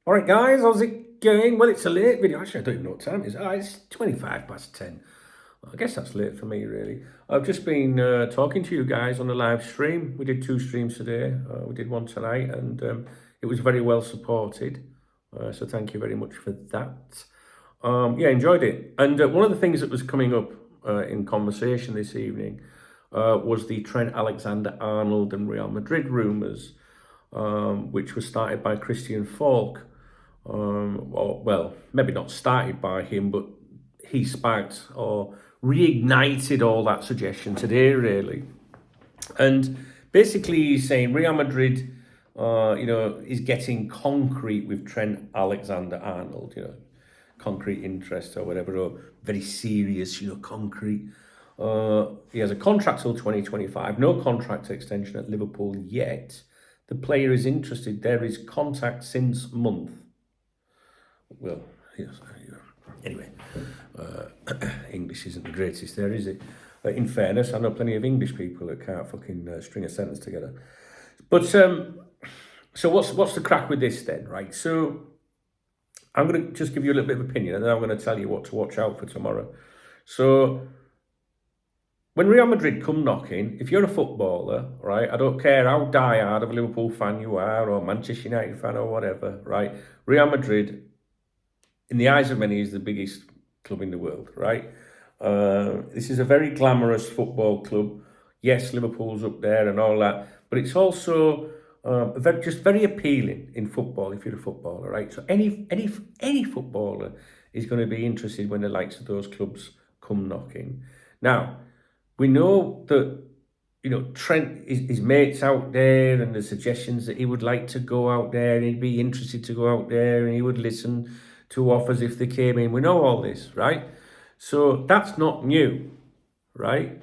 All right, guys, how's it going? Well, it's a late video. Actually, I don't even know what time it is. It's 25 past 10. Well, I guess that's late for me, really. I've just been talking to you guys on the live stream. We did 2 streams today. We did one tonight, and it was very well supported. So thank you very much for that. Yeah, enjoyed it. And one of the things that was coming up in conversation this evening was the Trent Alexander-Arnold and Real Madrid rumours, which was started by Christian Falk. Well, maybe not started by him, but he sparked or reignited all that suggestion today, really. And basically he's saying Real Madrid, is getting concrete with Trent Alexander-Arnold, concrete interest or whatever, or very serious, concrete. He has a contract till 2025, no contract extension at Liverpool yet. The player is interested. There is contact since month. Well, yes. Anyway, English isn't the greatest there, is it? In fairness, I know plenty of English people that can't fucking string a sentence together. But so what's the crack with this then, right? So I'm going to just give you a little bit of opinion, and then I'm going to tell you what to watch out for tomorrow. So when Real Madrid come knocking, if you're a footballer, right, I don't care how diehard of a Liverpool fan you are, or Manchester United fan, or whatever, right? Real Madrid, in the eyes of many, is the biggest club in the world, right? This is a very glamorous football club. Yes, Liverpool's up there and all that, but it's also very appealing in football if you're a footballer, right? So any footballer is going to be interested when the likes of those clubs come knocking. Now, we know that, Trent, his mates out there, and the suggestions that he would like to go out there, and he'd be interested to go out there, and he would listen to offers if they came in. We know all this, right? So that's not new, right?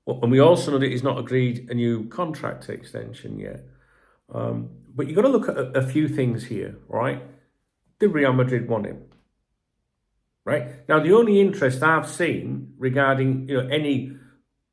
And we also know that he's not agreed a new contract extension yet. But you've got to look at a few things here, right? Did Real Madrid want him? Right? Now, the only interest I've seen regarding, any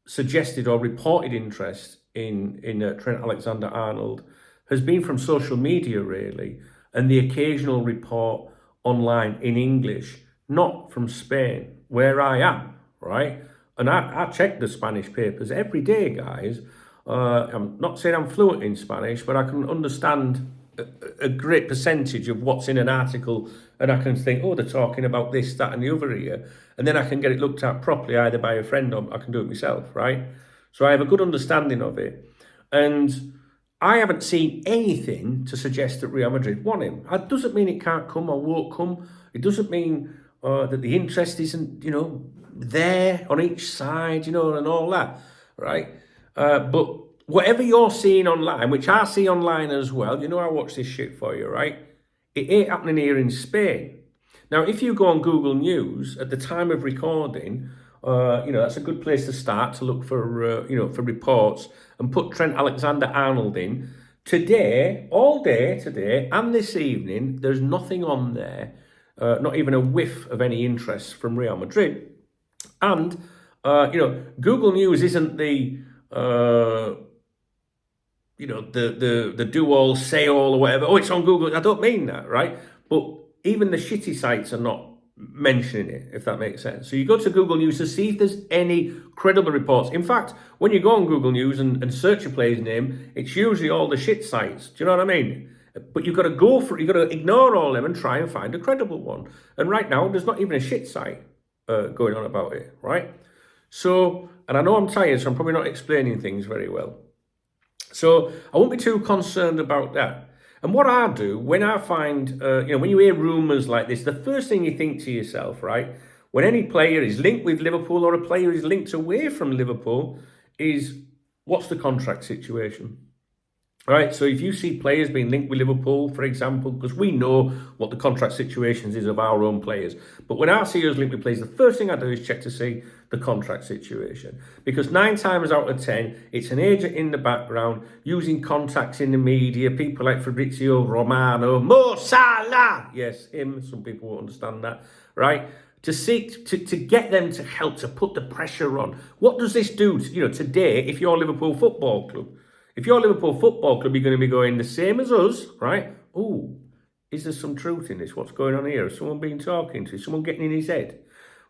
suggested or reported interest in Trent Alexander-Arnold has been from social media, really, and the occasional report online in English, not from Spain, where I am, right? And I check the Spanish papers every day, guys. I'm not saying I'm fluent in Spanish, but I can understand a great percentage of what's in an article, and I can think, oh, they're talking about this, that, and the other here, and then I can get it looked at properly, either by a friend or I can do it myself, right? So I have a good understanding of it, and I haven't seen anything to suggest that Real Madrid want him. That doesn't mean it can't come or won't come. It doesn't mean that the interest isn't, there on each side, and all that, right? But whatever you're seeing online, which I see online as well, I watch this shit for you, right? It ain't happening here in Spain. Now, if you go on Google News at the time of recording, that's a good place to start to look for, for reports, and put Trent Alexander-Arnold in. Today, all day today, and this evening, there's nothing on there, not even a whiff of any interest from Real Madrid. And, Google News isn't the do all, say all, or whatever. Oh, it's on Google. I don't mean that, right? But even the shitty sites are not mentioning it, if that makes sense. So you go to Google News to see if there's any credible reports. In fact, when you go on Google News and search a player's name, it's usually all the shit sites. Do you know what I mean? But you've got to ignore all them and try and find a credible one. And right now, there's not even a shit site going on about it, right? So, and I know I'm tired, so I'm probably not explaining things very well. So I won't be too concerned about that. And what I do, when I find, when you hear rumours like this, the first thing you think to yourself, right, when any player is linked with Liverpool or a player is linked away from Liverpool, is what's the contract situation? All right, so if you see players being linked with Liverpool, for example, because we know what the contract situations is of our own players, but when I see us linked with players, the first thing I do is check to see the contract situation, because 9 times out of 10, it's an agent in the background using contacts in the media, people like Fabrizio Romano, Mo Salah, yes, him, some people won't understand that, right? To seek to get them to help to put the pressure on. What does this do today if you're Liverpool Football Club? If you're Liverpool Football Club, you're going to be going the same as us, right? Oh, Is there some truth in this? What's going on here? Has someone been talking to? Is someone getting in his head?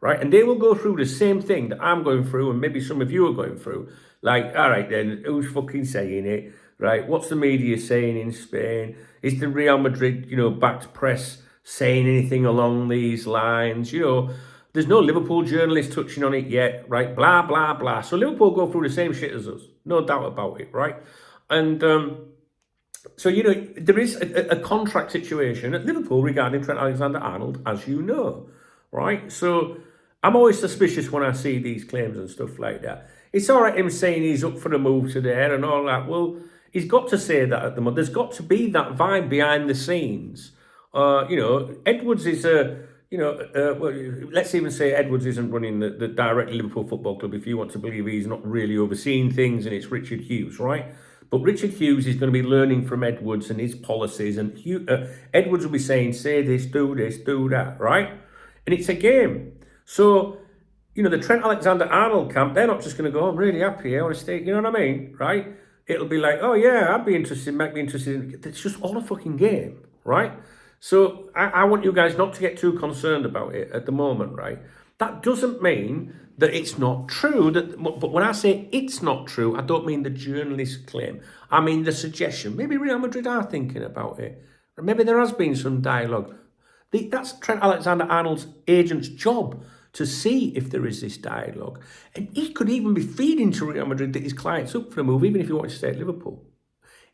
Right? And they will go through the same thing that I'm going through, and maybe some of you are going through. Like, all right then, who's fucking saying it? Right? What's the media saying in Spain? Is the Real Madrid, backed press saying anything along these lines? There's no Liverpool journalist touching on it yet, right? Blah, blah, blah. So Liverpool go through the same shit as us. No doubt about it, right? And so, there is a contract situation at Liverpool regarding Trent Alexander-Arnold, as you know, right? So I'm always suspicious when I see these claims and stuff like that. It's all right him saying he's up for a move to there and all that. Well, he's got to say that at the moment. There's got to be that vibe behind the scenes. Edwards is well, let's even say Edwards isn't running the direct Liverpool Football Club, if you want to believe he's not really overseeing things, and it's Richard Hughes, right? But Richard Hughes is going to be learning from Edwards and his policies, and Edwards will be saying, say this, do that, right? And it's a game. So, the Trent Alexander-Arnold camp, they're not just going to go, I'm really happy, I want to stay, you know what I mean, right? It'll be like, oh yeah, I'd be interested, might be interested. It's just all a fucking game, right? So I want you guys not to get too concerned about it at the moment, right? That doesn't mean that it's not true. But when I say it's not true, I don't mean the journalist claim. I mean the suggestion. Maybe Real Madrid are thinking about it. Or maybe there has been some dialogue. That's Trent Alexander-Arnold's agent's job, to see if there is this dialogue. And he could even be feeding to Real Madrid that his client's up for a move, even if he wanted to stay at Liverpool.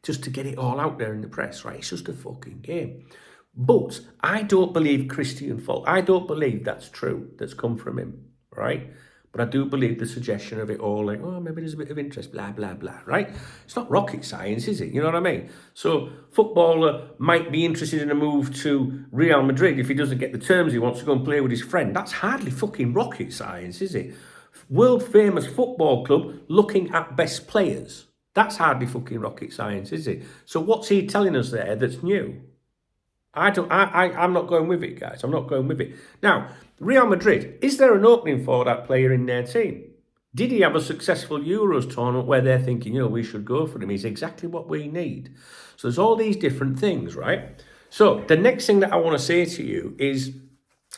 Just to get it all out there in the press, right? It's just a fucking game. But I don't believe Christian Falk. I don't believe that's true, that's come from him, right? But I do believe the suggestion of it all, like, oh, maybe there's a bit of interest, blah, blah, blah, right? It's not rocket science, is it? You know what I mean? So, footballer might be interested in a move to Real Madrid if he doesn't get the terms he wants to go and play with his friend. That's hardly fucking rocket science, is it? World famous football club looking at best players. That's hardly fucking rocket science, is it? So what's he telling us there that's new? I'm not going with it, guys. I'm not going with it. Now, Real Madrid, is there an opening for that player in their team? Did he have a successful Euros tournament where they're thinking, we should go for him? He's exactly what we need. So there's all these different things, right? So the next thing that I want to say to you is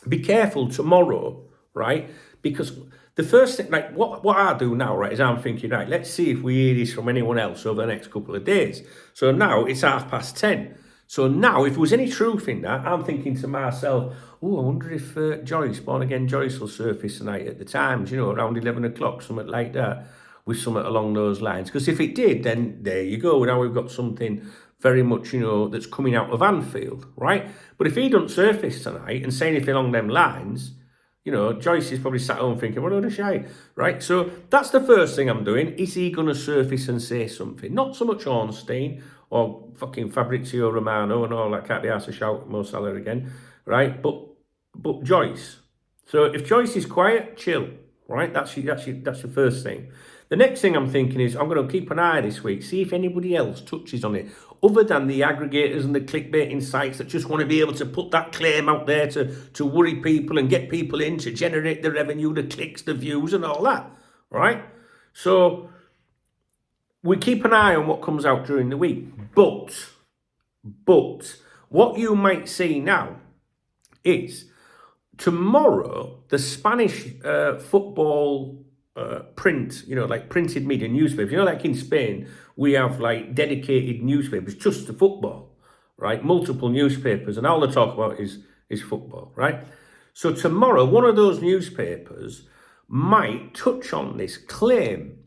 be careful tomorrow, right? Because the first thing, like what I do now, right, is I'm thinking, right, let's see if we hear this from anyone else over the next couple of days. So now it's 10:30. So now, if there was any truth in that, I'm thinking to myself, I wonder if Born Again Joyce will surface tonight at the Times, around 11 o'clock, something like that, with something along those lines. Because if it did, then there you go. Now we've got something very much, that's coming out of Anfield, right? But if he doesn't surface tonight and say anything along them lines, Joyce is probably sat home thinking, what a shy, right? So that's the first thing I'm doing. Is he going to surface and say something? Not so much Ornstein or fucking Fabrizio Romano and all that, can't be asked to shout Mo Salah again, right? But Joyce. So if Joyce is quiet, chill, right? That's your first thing. The next thing I'm thinking is I'm going to keep an eye this week, see if anybody else touches on it, other than the aggregators and the clickbaiting sites that just want to be able to put that claim out there to worry people and get people in to generate the revenue, the clicks, the views and all that, right? So we keep an eye on what comes out during the week. But what you might see now is tomorrow, the Spanish football print, like printed media newspapers, like in Spain, we have like dedicated newspapers just to football, right? Multiple newspapers, and all they talk about is football, right? So tomorrow, one of those newspapers might touch on this claim.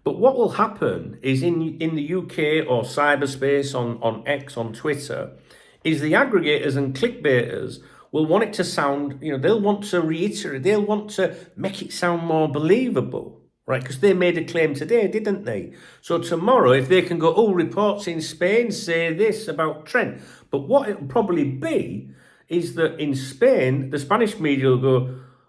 But what will happen is in the UK or cyberspace, on X, on Twitter, is the aggregators and clickbaiters will want it to sound, they'll want to reiterate, they'll want to make it sound more believable, right? Because they made a claim today, didn't they? So tomorrow, if they can go, reports in Spain say this about Trent. But what it'll probably be is that in Spain, the Spanish media will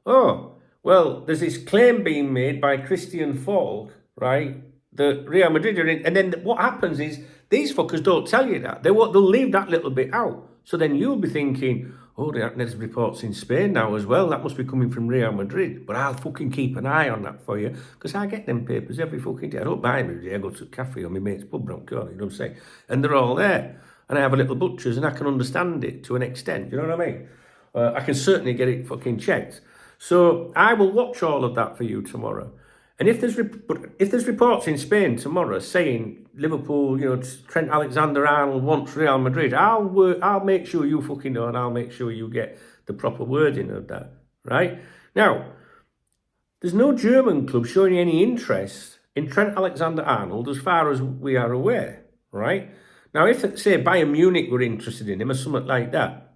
go, well, there's this claim being made by Christian Falk, right? The Real Madrid are in, and then what happens is these fuckers don't tell you that. They'll leave that little bit out. So then you'll be thinking, there's reports in Spain now as well. That must be coming from Real Madrid. But I'll fucking keep an eye on that for you, because I get them papers every fucking day. I don't buy them every day. I go to a cafe or my mate's pub round corner, you know what I'm saying? And they're all there. and I have a little butcher's, and I can understand it to an extent. You know what I mean? I can certainly get it fucking checked. So I will watch all of that for you tomorrow. And if there's reports in Spain tomorrow saying Liverpool, Trent Alexander-Arnold wants Real Madrid, I'll make sure you fucking know, and I'll make sure you get the proper wording of that, right? Now, there's no German club showing any interest in Trent Alexander-Arnold as far as we are aware, right? Now, if, say, Bayern Munich were interested in him or something like that,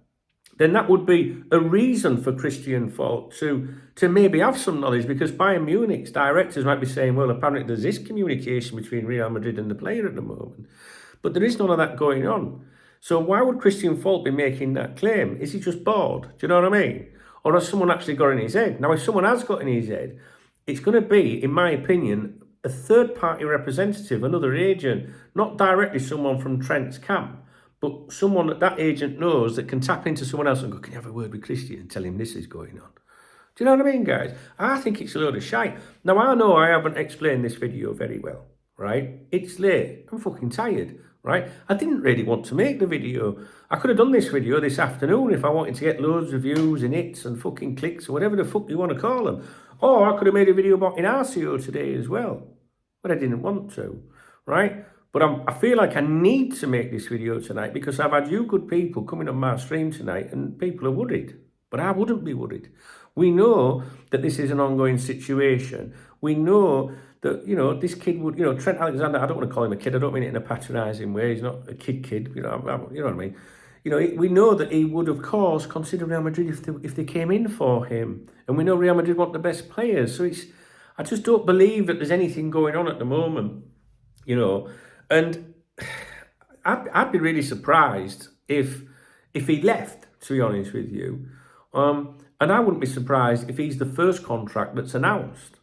then that would be a reason for Christian Falk to maybe have some knowledge, because Bayern Munich's directors might be saying, well, apparently there's this communication between Real Madrid and the player at the moment. But there is none of that going on. So why would Christian Falk be making that claim? Is he just bored? Do you know what I mean? Or has someone actually got in his head? Now, if someone has got in his head, it's going to be, in my opinion, a third-party representative, another agent, not directly someone from Trent's camp, but someone that agent knows that can tap into someone else and go, can you have a word with Christian and tell him this is going on? Do you know what I mean, guys? I think it's a load of shite. Now, I know I haven't explained this video very well, right? It's late. I'm fucking tired, right? I didn't really want to make the video. I could have done this video this afternoon if I wanted to get loads of views and hits and fucking clicks or whatever the fuck you want to call them. Or I could have made a video about Inacio today as well, but I didn't want to, right? But I feel like I need to make this video tonight because I've had you good people coming on my stream tonight and people are worried. But I wouldn't be worried. We know that this is an ongoing situation. We know that, this kid would, Trent Alexander, I don't want to call him a kid. I don't mean it in a patronising way. He's not a kid, you know what I mean? We know that he would, of course, consider Real Madrid if they came in for him. And we know Real Madrid want the best players. So I just don't believe that there's anything going on at the moment, And I'd be really surprised if he left, to be honest with you. And I wouldn't be surprised if he's the first contract that's announced,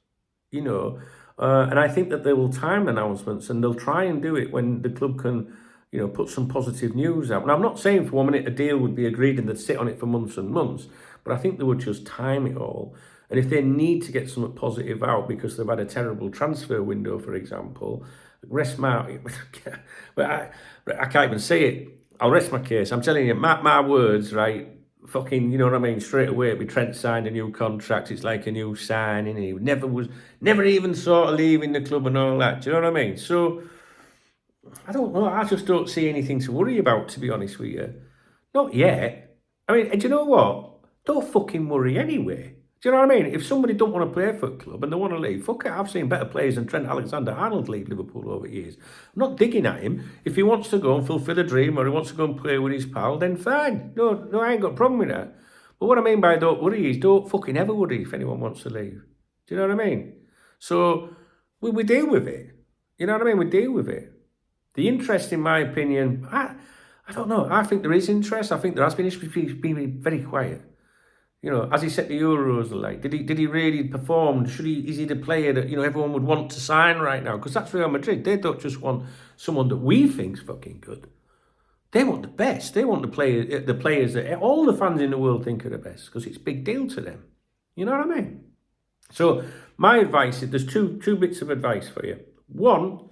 And I think that they will time announcements and they'll try and do it when the club can, put some positive news out. And I'm not saying for 1 minute a deal would be agreed and they'd sit on it for months and months, but I think they would just time it all. And if they need to get something positive out because they've had a terrible transfer window, for example, rest my, but I can't even say it. I'll rest my case. I'm telling you, my words, right? Fucking, you know what I mean? Straight away, it'd be Trent signed a new contract. It's like a new signing. He never even sort of leaving the club and all that. Do you know what I mean? So, I don't know. I just don't see anything to worry about, to be honest with you. Not yet. I mean, do you know what? Don't fucking worry anyway. Do you know what I mean? If somebody don't want to play for a club and they want to leave, fuck it. I've seen better players than Trent Alexander-Arnold leave Liverpool over years. I'm not digging at him. If he wants to go and fulfill a dream or he wants to go and play with his pal, then fine. No, I ain't got a problem with that. But what I mean by don't worry is don't fucking ever worry if anyone wants to leave. Do you know what I mean? So we deal with it. You know what I mean? We deal with it. The interest, in my opinion, I don't know. I think there is interest. I think there has been. It's been very quiet. As he set the Euros, like, did he really perform? Is he the player that, everyone would want to sign right now? Because that's Real Madrid. They don't just want someone that we think's fucking good. They want the best. They want the players that all the fans in the world think are the best, because it's a big deal to them. You know what I mean? So my advice is, there's two bits of advice for you. One,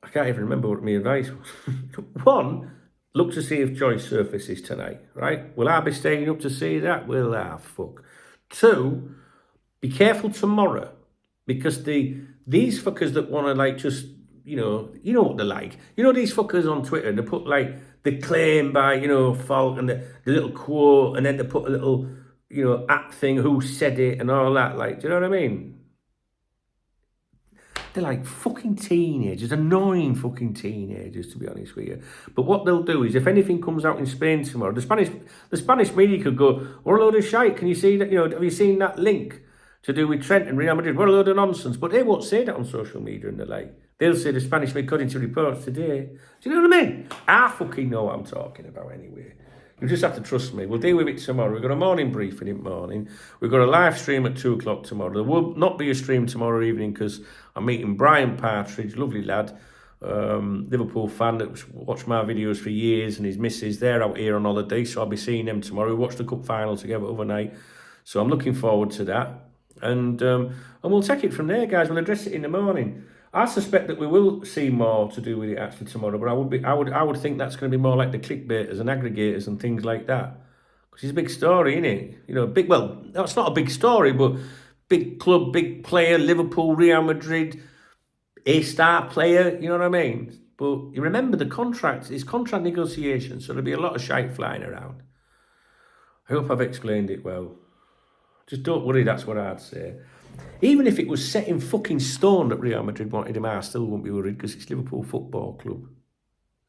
I can't even remember what my advice was. One, look to see if Joyce surfaces tonight, right? Will I be staying up to see that? Will I? Fuck. Two, be careful tomorrow, because these fuckers that want to, just, you know what they're like. These fuckers on Twitter, they put, the claim by, Falk and the little quote, and then they put a little, at thing, who said it, and all that, do you know what I mean? They're like fucking teenagers, annoying fucking teenagers, to be honest with you. But what they'll do is, if anything comes out in Spain tomorrow, the Spanish media could go, "What a load of shite! Can you see that? Have you seen that link to do with Trent and Real Madrid? What a load of nonsense!" But they won't say that on social media, and they'll say the Spanish media, according to reports today. Do you know what I mean? I fucking know what I'm talking about anyway. You just have to trust me. We'll deal with it tomorrow. We've got a morning briefing in the morning. We've got a live stream at 2 o'clock tomorrow. There will not be a stream tomorrow evening because I'm meeting Brian Partridge, lovely lad, Liverpool fan that's watched my videos for years, and his missus, they're out here on holiday, so I'll be seeing them tomorrow. We watched the cup final together overnight, so I'm looking forward to that. And we'll take it from there, guys. We'll address it in the morning. I suspect that we will see more to do with it actually tomorrow, but I would think that's going to be more like the clickbaiters and aggregators and things like that. Because it's a big story, isn't it? You know, big. Well, that's not a big story, but big club, big player, Liverpool, Real Madrid, a star player. You know what I mean? But you remember the contract is contract negotiations, so there'll be a lot of shite flying around. I hope I've explained it well. Just don't worry, that's what I'd say. Even if it was set in fucking stone that Real Madrid wanted him, I still wouldn't be worried because it's Liverpool Football Club.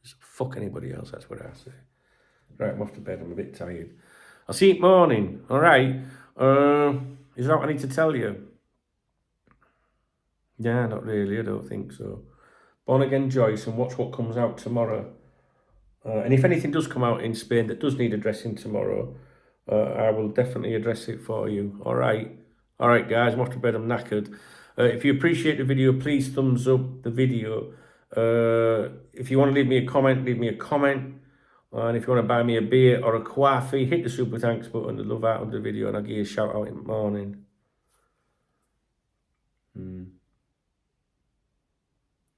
Just fuck anybody else, that's what I say. Right, I'm off to bed, I'm a bit tired. I'll see you morning, alright? Is that what I need to tell you? Yeah, not really, I don't think so. Born Again Joyce and watch what comes out tomorrow. And if anything does come out in Spain that does need addressing tomorrow, I will definitely address it for you. All right, guys, I'm off to bed. I'm knackered. If you appreciate the video, please thumbs up the video. If you want to leave me a comment, leave me a comment. And if you want to buy me a beer or a coffee, hit the super thanks button. I'd love out of the video, and I'll give you a shout out in the morning.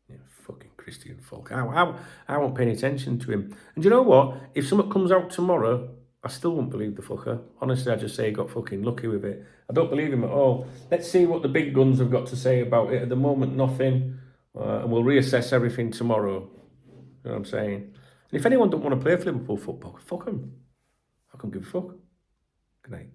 Yeah, fucking Christian folk. I won't pay any attention to him. And you know what? If something comes out tomorrow, I still won't believe the fucker. Honestly, I just say he got fucking lucky with it. I don't believe him at all. Let's see what the big guns have got to say about it. At the moment, nothing. And we'll reassess everything tomorrow. You know what I'm saying? And if anyone don't want to play for Liverpool football, fuck them. I can't give a fuck. Good night.